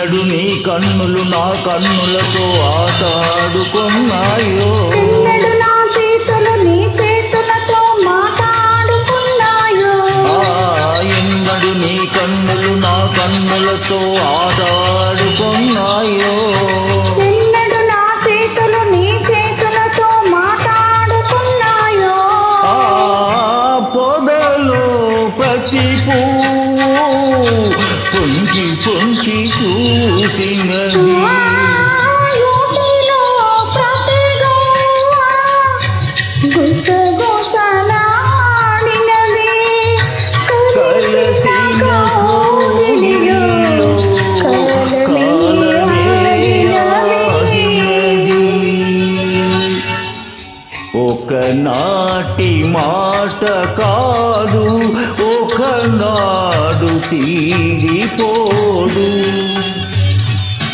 ఎన్నడు నీ కన్నులు నా కన్నులతో ఆటాడుకున్నాయో, ఎన్నడు నా చేతులు నీ చేతులతో మాట్లాడుకున్నాయో, ఎన్నడు నీ కన్నులు నా కన్నులతో ఆటాడుకున్నాయో, ఎన్నడు నా చేతులు నీ చేతులతో మాట్లాడుకున్నాయో. పొదలో ప్రతి పువ్వు పొంచి పొంచి చూసినది, ఊటిలో ప్రతి గోవా గుసగుసలాడినది, కలసిన కోగిలిలో కాలమే ఆడినది. ఒకనాటి మాట కాదు, ఒకనాడు తీరిపోదు.